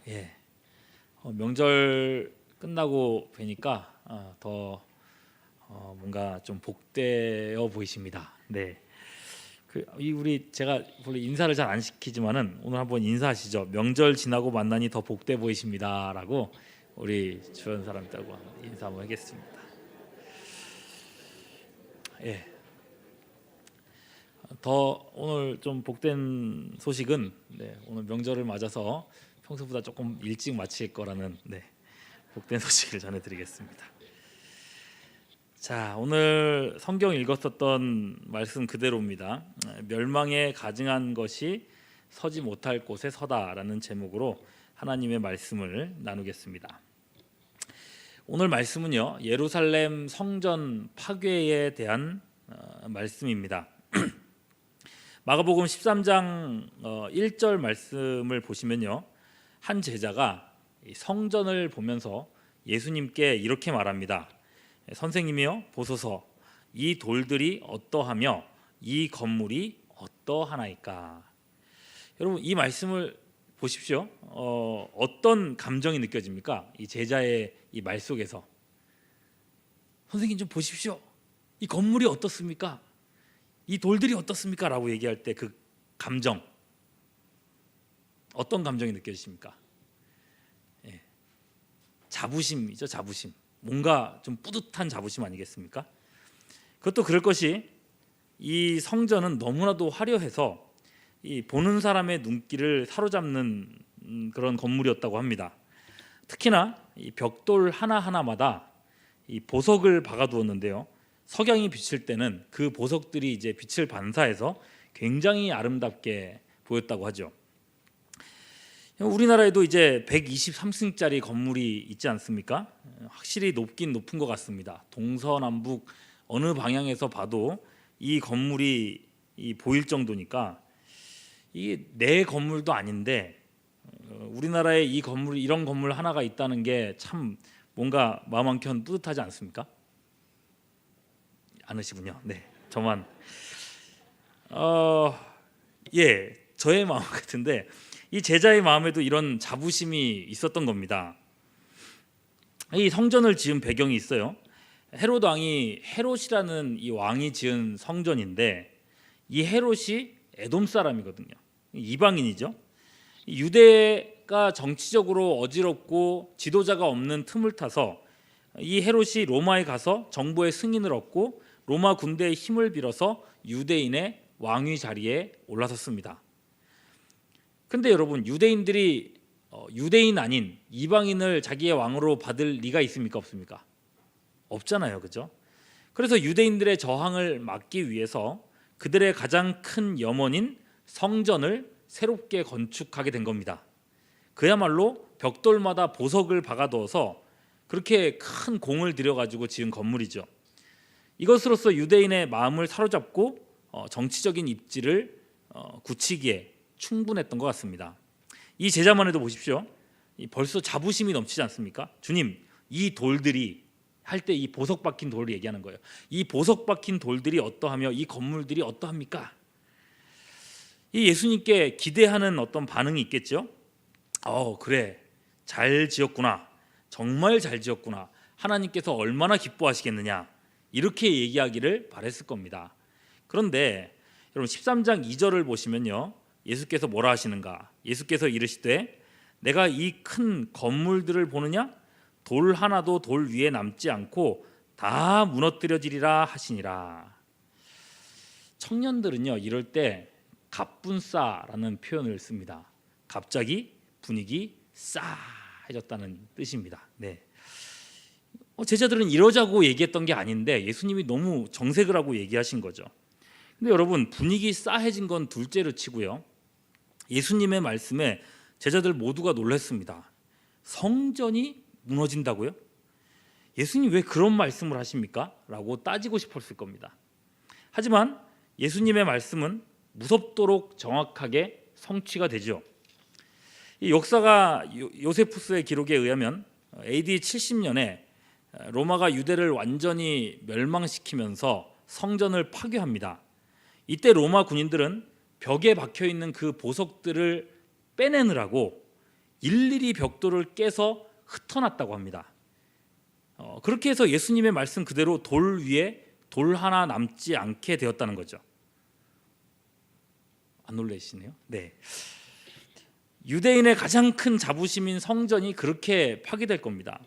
예, 명절 끝나고 뵈니까 더 뭔가 좀 복되어 보이십니다. 네, 우리 제가 원래 인사를 잘 안 시키지만은 오늘 한번 인사하시죠. 명절 지나고 만나니 더 복돼 보이십니다라고 우리 주변 사람들하고 인사 한번 하겠습니다. 예, 더 오늘 좀 복된 소식은 오늘 명절을 맞아서 평소보다 조금 일찍 마칠 거라는 복된 소식을 전해드리겠습니다. 자, 오늘 성경 읽었었던 말씀 그대로입니다. 멸망에 가증한 것이 서지 못할 곳에 서다라는 제목으로 하나님의 말씀을 나누겠습니다. 오늘 말씀은요, 예루살렘 성전 파괴에 대한 말씀입니다. 마가복음 13장 1절 말씀을 보시면요, 한 제자가 성전을 보면서 예수님께 이렇게 말합니다. 선생님이요, 보소서, 이 돌들이 어떠하며 이 건물이 어떠하나이까. 여러분, 이 말씀을 보십시오. 어떤 감정이 느껴집니까? 이 제자의 이 말 속에서 선생님 좀 보십시오. 이 건물이 어떻습니까? 이 돌들이 어떻습니까? 라고 얘기할 때 그 감정, 어떤 감정이 느껴지십니까? 자부심이죠. 자부심. 뭔가 좀 뿌듯한 자부심 아니겠습니까? 그것도 그럴 것이, 이 성전은 너무나도 화려해서 이 보는 사람의 눈길을 사로잡는 그런 건물이었다고 합니다. 특히나 이 벽돌 하나하나마다 이 보석을 박아두었는데요, 석양이 비칠 때는 그 보석들이 이제 빛을 반사해서 굉장히 아름답게 보였다고 하죠. 우리나라에도 이제 123층짜리 건물이 있지 않습니까? 확실히 높긴 높은 것 같습니다. 동서남북 어느 방향에서 봐도 이 건물이 보일 정도니까 이게 내 건물도 아닌데 우리나라에 이 건물, 이런 건물 하나가 있다는 게 참 뭔가 마음 한켠 뿌듯하지 않습니까? 않으시군요. 네, 저만 저의 마음 같은데 이 제자의 마음에도 이런 자부심이 있었던 겁니다. 이 성전을 지은 배경이 있어요. 헤롯 왕이, 헤롯이라는 이 왕이 지은 성전인데, 이 헤롯이 에돔 사람이거든요. 이방인이죠. 유대가 정치적으로 어지럽고 지도자가 없는 틈을 타서 이 헤롯이 로마에 가서 정보의 승인을 얻고 로마 군대의 힘을 빌어서 유대인의 왕위 자리에 올라섰습니다. 근데 여러분, 유대인들이 유대인 아닌 이방인을 자기의 왕으로 받을 리가 있습니까? 없습니까? 없잖아요, 그죠? 그래서 유대인들의 저항을 막기 위해서 그들의 가장 큰 염원인 성전을 새롭게 건축하게 된 겁니다. 그야말로 벽돌마다 보석을 박아두어서 그렇게 큰 공을 들여가지고 지은 건물이죠. 이것으로써 유대인의 마음을 사로잡고 정치적인 입지를 굳히기에 충분했던 것 같습니다. 이 제자만 해도 보십시오. 벌써 자부심이 넘치지 않습니까? 주님, 이 돌들이, 할 때 이 보석 박힌 돌을 얘기하는 거예요. 이 보석 박힌 돌들이 어떠하며 이 건물들이 어떠합니까? 이 예수님께 기대하는 어떤 반응이 있겠죠. 그래, 잘 지었구나, 정말 잘 지었구나, 하나님께서 얼마나 기뻐하시겠느냐, 이렇게 얘기하기를 바랬을 겁니다. 그런데 여러분, 13장 2절을 보시면요, 예수께서 뭐라 하시는가? 예수께서 이르시되 내가 이 큰 건물들을 보느냐? 돌 하나도 돌 위에 남지 않고 다 무너뜨려지리라 하시니라. 청년들은요, 이럴 때 갑분싸라는 표현을 씁니다. 갑자기 분위기 싸해졌다는 뜻입니다. 제자들은 이러자고 얘기했던 게 아닌데 예수님이 너무 정색을 하고 얘기하신 거죠. 근데 여러분, 분위기 싸해진 건 둘째로 치고요, 예수님의 말씀에 제자들 모두가 놀랐습니다. 성전이 무너진다고요? 예수님 왜 그런 말씀을 하십니까? 라고 따지고 싶었을 겁니다. 하지만 예수님의 말씀은 무섭도록 정확하게 성취가 되죠. 이 역사가 요세푸스의 기록에 의하면 AD 70년에 로마가 유대를 완전히 멸망시키면서 성전을 파괴합니다. 이때 로마 군인들은 벽에 박혀 있는 그 보석들을 빼내느라고 일일이 벽돌을 깨서 흩어놨다고 합니다. 그렇게 해서 예수님의 말씀 그대로 돌 위에 돌 하나 남지 않게 되었다는 거죠. 안 놀라시네요? 네. 유대인의 가장 큰 자부심인 성전이 그렇게 파괴될 겁니다.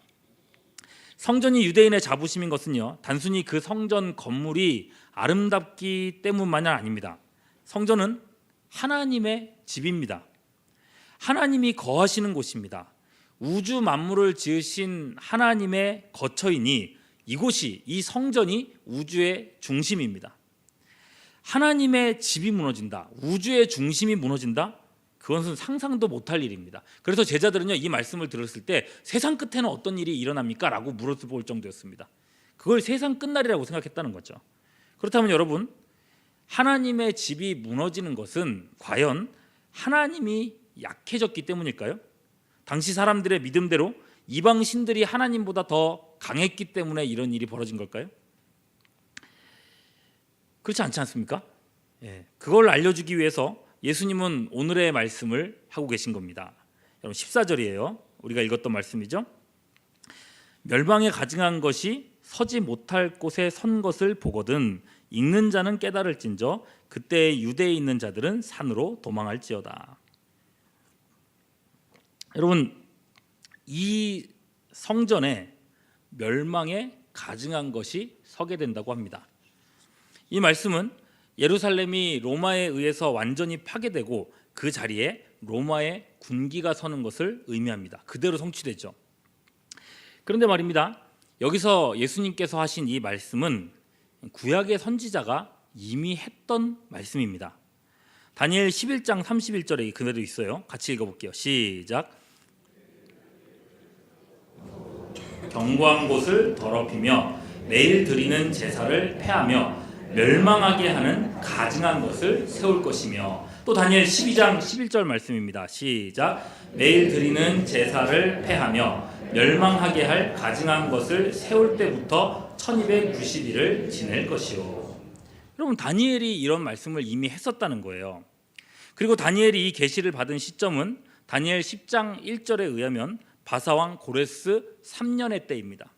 성전이 유대인의 자부심인 것은요, 단순히 그 성전 건물이 아름답기 때문만이 아닙니다. 성전은 하나님의 집입니다. 하나님이 거하시는 곳입니다. 우주 만물을 지으신 하나님의 거처이니 이곳이, 이 성전이 우주의 중심입니다. 하나님의 집이 무너진다, 우주의 중심이 무너진다, 그것은 상상도 못할 일입니다. 그래서 제자들은요, 이 말씀을 들었을 때 세상 끝에는 어떤 일이 일어납니까? 라고 물어볼 정도였습니다. 그걸 세상 끝날이라고 생각했다는 거죠. 그렇다면 여러분, 하나님의 집이 무너지는 것은 과연 하나님이 약해졌기 때문일까요? 당시 사람들의 믿음대로 이방 신들이 하나님보다 더 강했기 때문에 이런 일이 벌어진 걸까요? 그렇지 않지 않습니까? 그걸 알려주기 위해서 예수님은 오늘의 말씀을 하고 계신 겁니다. 여러분 14절이에요. 우리가 읽었던 말씀이죠. 멸망에 가증한 것이 서지 못할 곳에 선 것을 보거든 읽는 자는 깨달을진저 그때 유대에 있는 자들은 산으로 도망할지어다. 여러분, 이 성전에 멸망에 가증한 것이 서게 된다고 합니다. 이 말씀은 예루살렘이 로마에 의해서 완전히 파괴되고 그 자리에 로마의 군기가 서는 것을 의미합니다. 그대로 성취되죠. 그런데 말입니다, 여기서 예수님께서 하신 이 말씀은 구약의 선지자가 이미 했던 말씀입니다. 다니엘 11장 31절에 그대로 있어요. 같이 읽어볼게요. 시작. 견고한 곳을 더럽히며 매일 드리는 제사를 폐하며 멸망하게 하는 가증한 것을 세울 것이며, 또 다니엘 12장 11절 말씀입니다. 시작. 매일 드리는 제사를 폐하며 멸망하게 할 가증한 것을 세울 때부터 1290일을 지낼 것이요. 여러분, 다니엘이 이런 말씀을 이미 했었다는 거예요. 그리고 다니엘이 이 계시를 받은 시점은 다니엘 10장 1절에 의하면 바사왕 고레스 3년의 때입니다.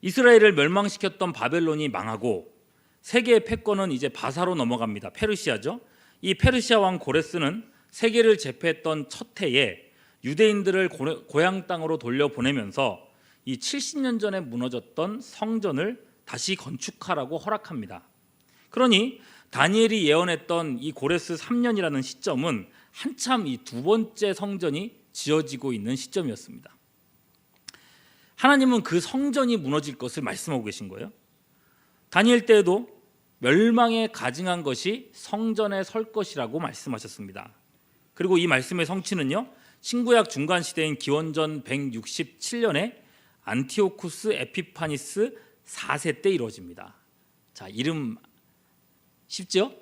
이스라엘을 멸망시켰던 바벨론이 망하고 세계의 패권은 이제 바사로 넘어갑니다. 페르시아죠. 이 페르시아 왕 고레스는 세계를 제패했던 첫 해에 유대인들을 고향 땅으로 돌려보내면서 이 70년 전에 무너졌던 성전을 다시 건축하라고 허락합니다. 그러니 다니엘이 예언했던 이 고레스 3년이라는 시점은 한참 이 두 번째 성전이 지어지고 있는 시점이었습니다. 하나님은 그 성전이 무너질 것을 말씀하고 계신 거예요. 다니엘 때에도 멸망에 가증한 것이 성전에 설 것이라고 말씀하셨습니다. 그리고 이 말씀의 성취는요, 신구약 중간 시대인 기원전 167년에 안티오쿠스 에피파니스 4세 때 이루어집니다. 자, 이름 쉽죠?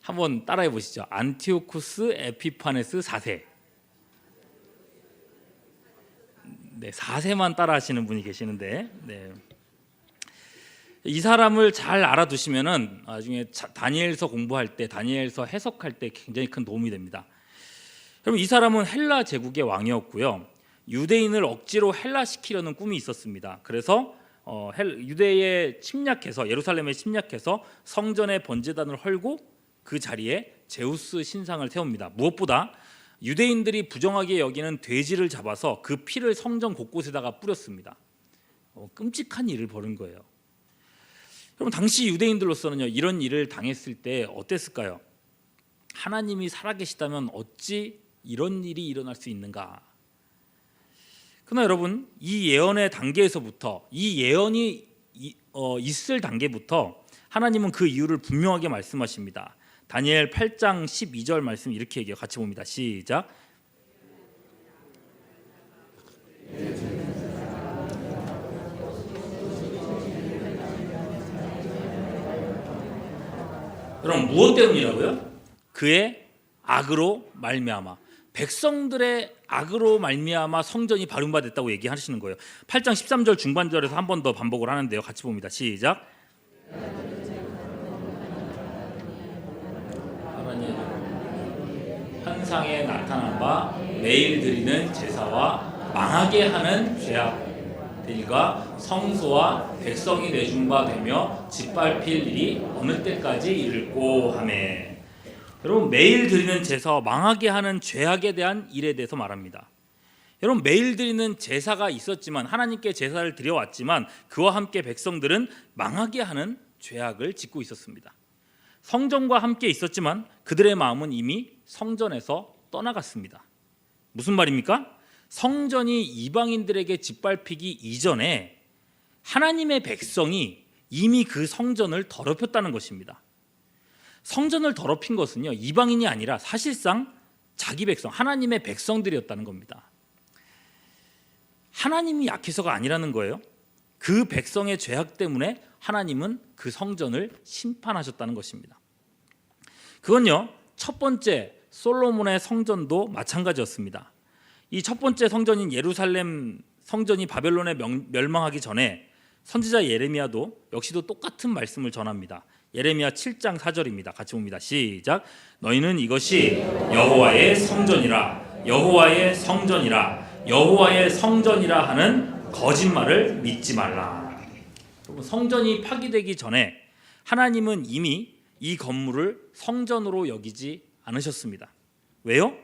한번 따라해 보시죠. 안티오쿠스 에피파네스 4세. 네, 4세만 따라하시는 분이 계시는데, 네. 이 사람을 잘 알아두시면은 나중에 다니엘서 공부할 때, 다니엘서 해석할 때 굉장히 큰 도움이 됩니다. 그럼 이 사람은 헬라 제국의 왕이었고요. 유대인을 억지로 헬라시키려는 꿈이 있었습니다. 그래서 유대에 침략해서, 예루살렘에 침략해서 성전의 번제단을 헐고 그 자리에 제우스 신상을 세웁니다. 무엇보다 유대인들이 부정하게 여기는 돼지를 잡아서 그 피를 성전 곳곳에다가 뿌렸습니다. 끔찍한 일을 벌인 거예요. 그럼 당시 유대인들로서는요, 이런 일을 당했을 때 어땠을까요? 하나님이 살아계시다면 어찌 이런 일이 일어날 수 있는가? 그러나 여러분, 이 예언의 단계에서부터, 이 예언이 있을 단계부터 하나님은 그 이유를 분명하게 말씀하십니다. 다니엘 8장 12절 말씀 이렇게 얘기해요. 같이 봅니다. 시작. 그럼 무엇 때문이라고요? 그의 악으로 말미암아, 백성들의 악으로 말미암아 성전이 버림받았다고 얘기하시는 거예요. 8장 13절 중반절에서 한 번 더 반복을 하는데요. 같이 봅니다. 시작. 하나님 현상에 나타난 바 매일 드리는 제사와 망하게 하는 죄악들과 성소와 백성이 내준 바 되며 짓밟힐 일이 어느 때까지 이를꼬 하매. 여러분, 매일 드리는 제사와 망하게 하는 죄악에 대한 일에 대해서 말합니다. 여러분, 매일 드리는 제사가 있었지만, 하나님께 제사를 드려왔지만 그와 함께 백성들은 망하게 하는 죄악을 짓고 있었습니다. 성전과 함께 있었지만 그들의 마음은 이미 성전에서 떠나갔습니다. 무슨 말입니까? 성전이 이방인들에게 짓밟히기 이전에 하나님의 백성이 이미 그 성전을 더럽혔다는 것입니다. 성전을 더럽힌 것은요, 이방인이 아니라 사실상 자기 백성, 하나님의 백성들이었다는 겁니다. 하나님이 약해서가 아니라는 거예요. 그 백성의 죄악 때문에 하나님은 그 성전을 심판하셨다는 것입니다. 그건요, 첫 번째 솔로몬의 성전도 마찬가지였습니다. 이 첫 번째 성전인 예루살렘 성전이 바벨론에 멸망하기 전에 선지자 예레미야도 역시도 똑같은 말씀을 전합니다. 예레미야 7장 4절입니다. 같이 봅니다. 시작. 너희는 이것이 여호와의 성전이라, 여호와의 성전이라, 여호와의 성전이라 하는 거짓말을 믿지 말라. 성전이 파기되기 전에 하나님은 이미 이 건물을 성전으로 여기지 않으셨습니다. 왜요?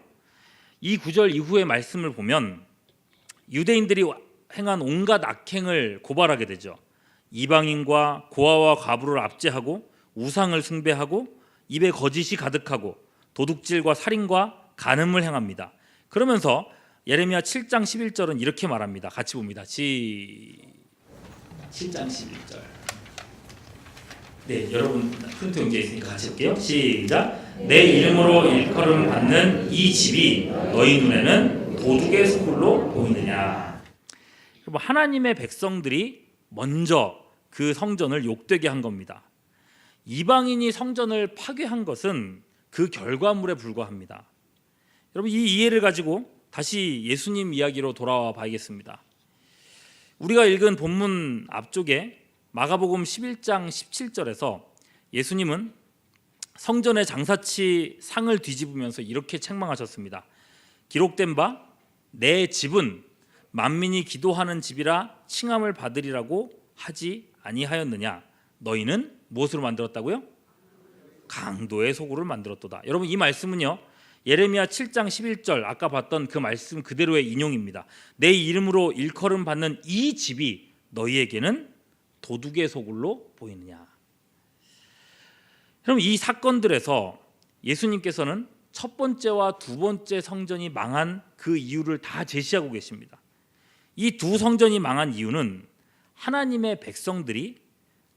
이 구절 이후의 말씀을 보면 유대인들이 행한 온갖 악행을 고발하게 되죠. 이방인과 고아와 과부를 압제하고 우상을 숭배하고 입에 거짓이 가득하고 도둑질과 살인과 간음을 행합니다. 그러면서 예레미야 7장 11절은 이렇게 말합니다. 같이 봅니다. 7장 11절. 네, 여러분 프린트 연결 있으니까 같이 볼게요. 시작. 내 이름으로 일컬음 받는 이 집이 너희 눈에는 도둑의 소굴로 보이느냐. 하나님의 백성들이 먼저 그 성전을 욕되게 한 겁니다. 이방인이 성전을 파괴한 것은 그 결과물에 불과합니다. 여러분, 이 이해를 가지고 다시 예수님 이야기로 돌아와 봐야겠습니다. 우리가 읽은 본문 앞쪽에 마가복음 11장 17절에서 예수님은 성전의 장사치 상을 뒤집으면서 이렇게 책망하셨습니다. 기록된 바 내 집은 만민이 기도하는 집이라 칭함을 받으리라고 하지 아니하였느냐. 너희는 무엇으로 만들었다고요? 강도의 소굴을 만들었도다. 여러분, 이 말씀은요, 예레미야 7장 11절 아까 봤던 그 말씀 그대로의 인용입니다. 내 이름으로 일컬음 받는 이 집이 너희에게는 도둑의 소굴로 보이느냐. 여러분, 이 사건들에서 예수님께서는 첫 번째와 두 번째 성전이 망한 그 이유를 다 제시하고 계십니다. 이 두 성전이 망한 이유는 하나님의 백성들이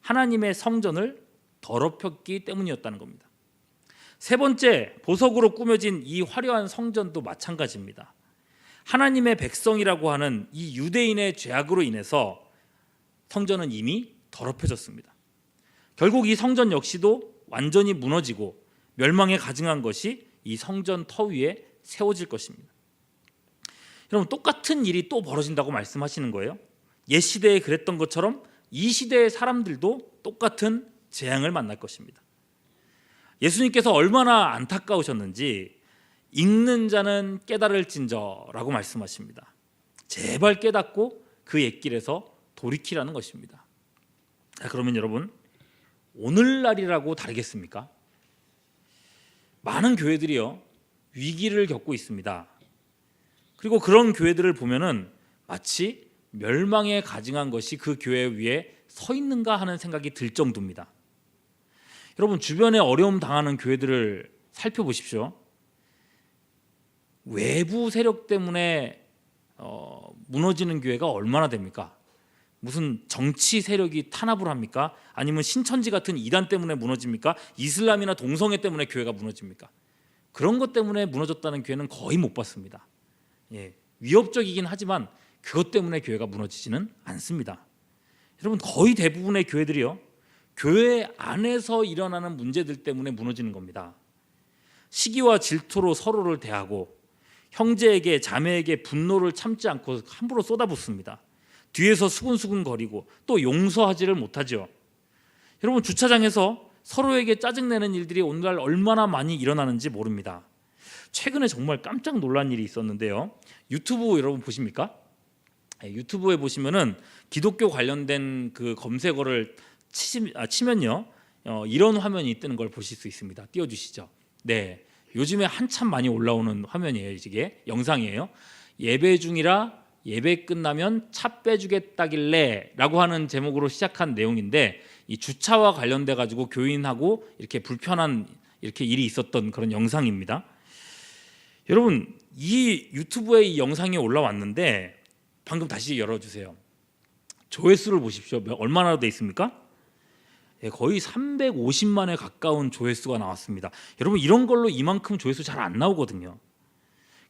하나님의 성전을 더럽혔기 때문이었다는 겁니다. 세 번째, 보석으로 꾸며진 이 화려한 성전도 마찬가지입니다. 하나님의 백성이라고 하는 이 유대인의 죄악으로 인해서 성전은 이미 더럽혀졌습니다. 결국 이 성전 역시도 완전히 무너지고 멸망에 가증한 것이 이 성전 터 위에 세워질 것입니다. 여러분, 똑같은 일이 또 벌어진다고 말씀하시는 거예요. 옛 시대에 그랬던 것처럼 이 시대의 사람들도 똑같은 재앙을 만날 것입니다. 예수님께서 얼마나 안타까우셨는지 읽는 자는 깨달을진저라고 말씀하십니다. 제발 깨닫고 그 옛길에서 돌이키라는 것입니다. 자, 그러면 여러분, 오늘날이라고 다르겠습니까? 많은 교회들이요, 위기를 겪고 있습니다. 그리고 그런 교회들을 보면은 마치 멸망에 가증한 것이 그 교회 위에 서 있는가 하는 생각이 들 정도입니다. 여러분, 주변에 어려움 당하는 교회들을 살펴보십시오. 외부 세력 때문에 무너지는 교회가 얼마나 됩니까? 무슨 정치 세력이 탄압을 합니까? 아니면 신천지 같은 이단 때문에 무너집니까? 이슬람이나 동성애 때문에 교회가 무너집니까? 그런 것 때문에 무너졌다는 교회는 거의 못 봤습니다. 위협적이긴 하지만 그것 때문에 교회가 무너지지는 않습니다. 여러분, 거의 대부분의 교회들이요, 교회 안에서 일어나는 문제들 때문에 무너지는 겁니다. 시기와 질투로 서로를 대하고 형제에게 자매에게 분노를 참지 않고 함부로 쏟아붓습니다. 뒤에서 수근수근 거리고 또 용서하지를 못하죠. 여러분, 주차장에서 서로에게 짜증내는 일들이 오늘날 얼마나 많이 일어나는지 모릅니다. 최근에 정말 깜짝 놀란 일이 있었는데요. 유튜브 여러분 보십니까? 유튜브에 보시면은 기독교 관련된 그 검색어를 치면요, 이런 화면이 뜨는 걸 보실 수 있습니다. 띄워주시죠. 네, 요즘에 한참 많이 올라오는 화면이에요. 이게 영상이에요. 예배 중이라 예배 끝나면 차 빼주겠다길래 라고 하는 제목으로 시작한 내용인데, 이 주차와 관련돼 가지고 교인하고 이렇게 불편한 이렇게 일이 있었던 그런 영상입니다. 여러분, 이 유튜브에 이 영상이 올라왔는데 방금 다시 열어주세요. 조회수를 보십시오. 얼마나 돼 있습니까? 거의 350만에 가까운 조회수가 나왔습니다. 여러분, 이런 걸로 이만큼 조회수 잘 안 나오거든요.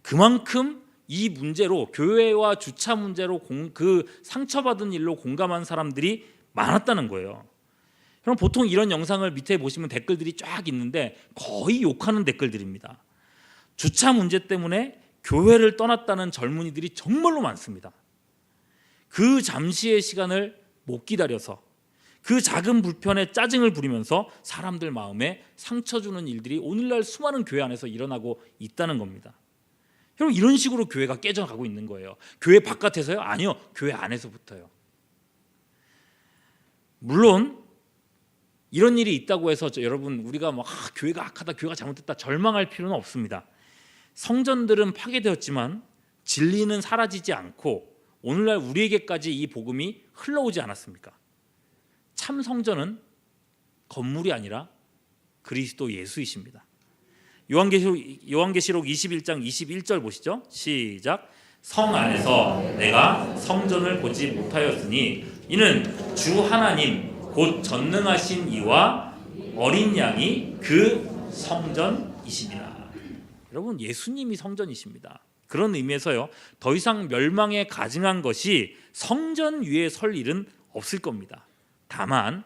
그만큼 이 문제로, 교회와 주차 문제로 그 상처받은 일로 공감한 사람들이 많았다는 거예요. 그럼 보통 이런 영상을 밑에 보시면 댓글들이 쫙 있는데 거의 욕하는 댓글들입니다. 주차 문제 때문에 교회를 떠났다는 젊은이들이 정말로 많습니다. 그 잠시의 시간을 못 기다려서 그 작은 불편에 짜증을 부리면서 사람들 마음에 상처 주는 일들이 오늘날 수많은 교회 안에서 일어나고 있다는 겁니다. 여러분, 이런 식으로 교회가 깨져가고 있는 거예요. 교회 바깥에서요? 아니요, 교회 안에서부터요. 물론 이런 일이 있다고 해서 여러분, 우리가 교회가 악하다, 교회가 잘못됐다 절망할 필요는 없습니다. 성전들은 파괴되었지만 진리는 사라지지 않고 오늘날 우리에게까지 이 복음이 흘러오지 않았습니까? 참 성전은 건물이 아니라 그리스도 예수이십니다. 요한계시록 21장 21절 보시죠. 시작. 성 안에서 내가 성전을 보지 못하였으니 이는 주 하나님 곧 전능하신 이와 어린 양이 그 성전이십니다. 여러분, 예수님이 성전이십니다. 그런 의미에서요, 더 이상 멸망에 가증한 것이 성전 위에 설 일은 없을 겁니다. 다만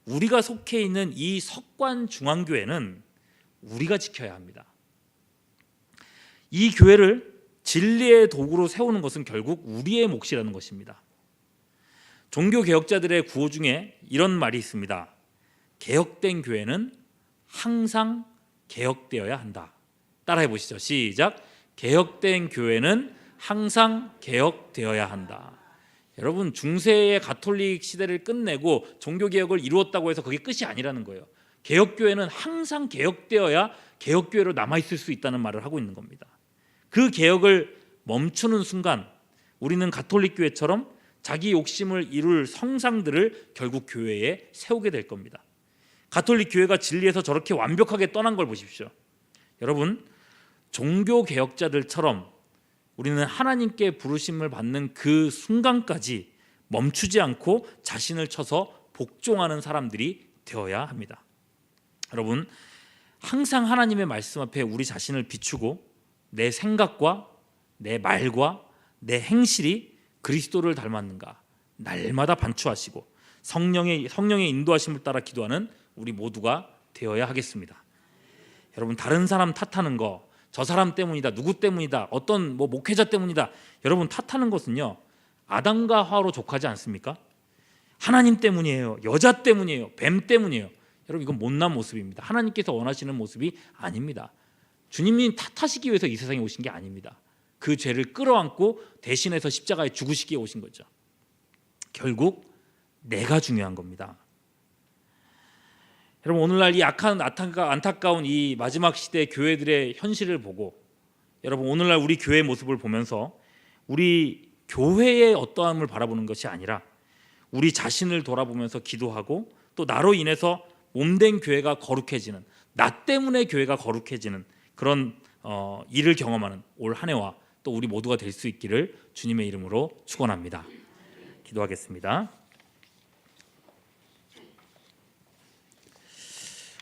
우리가 속해 있는 이 석관 중앙교회는 우리가 지켜야 합니다. 이 교회를 진리의 도구로 세우는 것은 결국 우리의 몫이라는 것입니다. 종교개혁자들의 구호 중에 이런 말이 있습니다. 개혁된 교회는 항상 개혁되어야 한다. 따라해 보시죠. 시작. 개혁된 교회는 항상 개혁되어야 한다. 여러분, 중세의 가톨릭 시대를 끝내고 종교개혁을 이루었다고 해서 그게 끝이 아니라는 거예요. 개혁교회는 항상 개혁되어야 개혁교회로 남아있을 수 있다는 말을 하고 있는 겁니다. 그 개혁을 멈추는 순간 우리는 가톨릭 교회처럼 자기 욕심을 이룰 성상들을 결국 교회에 세우게 될 겁니다. 가톨릭 교회가 진리에서 저렇게 완벽하게 떠난 걸 보십시오. 여러분, 종교개혁자들처럼 우리는 하나님께 부르심을 받는 그 순간까지 멈추지 않고 자신을 쳐서 복종하는 사람들이 되어야 합니다. 여러분, 항상 하나님의 말씀 앞에 우리 자신을 비추고 내 생각과 내 말과 내 행실이 그리스도를 닮았는가 날마다 반추하시고 성령의 인도하심을 따라 기도하는 우리 모두가 되어야 하겠습니다. 여러분, 다른 사람 탓하는 거, 저 사람 때문이다, 누구 때문이다, 어떤 목회자 때문이다, 여러분 탓하는 것은요, 아담과 하와로 족하지 않습니까? 하나님 때문이에요, 여자 때문이에요, 뱀 때문이에요. 여러분, 이건 못난 모습입니다. 하나님께서 원하시는 모습이 아닙니다. 주님이 탓하시기 위해서 이 세상에 오신 게 아닙니다. 그 죄를 끌어안고 대신해서 십자가에 죽으시기에 오신 거죠. 결국 내가 중요한 겁니다. 여러분, 오늘날 이 악한 안타까운 이 마지막 시대 교회들의 현실을 보고, 여러분, 오늘날 우리 교회의 모습을 보면서 우리 교회의 어떠함을 바라보는 것이 아니라 우리 자신을 돌아보면서 기도하고, 또 나로 인해서 몸된 교회가 거룩해지는, 나 때문에 교회가 거룩해지는 그런 일을 경험하는 올 한 해와 또 우리 모두가 될 수 있기를 주님의 이름으로 축원합니다. 기도하겠습니다.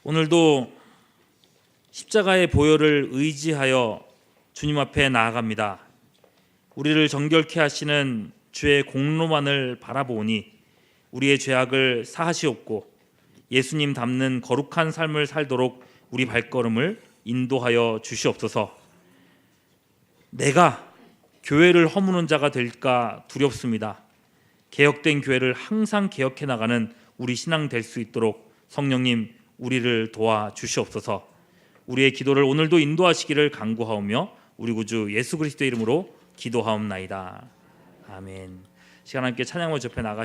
오늘도 십자가의 보혈을 의지하여 주님 앞에 나아갑니다. 우리를 정결케 하시는 주의 공로만을 바라보니 우리의 죄악을 사하시옵고 예수님 닮는 거룩한 삶을 살도록 우리 발걸음을 인도하여 주시옵소서. 내가 교회를 허무는 자가 될까 두렵습니다. 개혁된 교회를 항상 개혁해 나가는 우리 신앙 될 수 있도록 성령님 우리를 도와 주시옵소서. 우리의 기도를 오늘도 인도하시기를 간구하오며 우리 구주 예수 그리스도의 이름으로 기도하옵나이다. 아멘. 시간 함께 찬양을 접해 나가.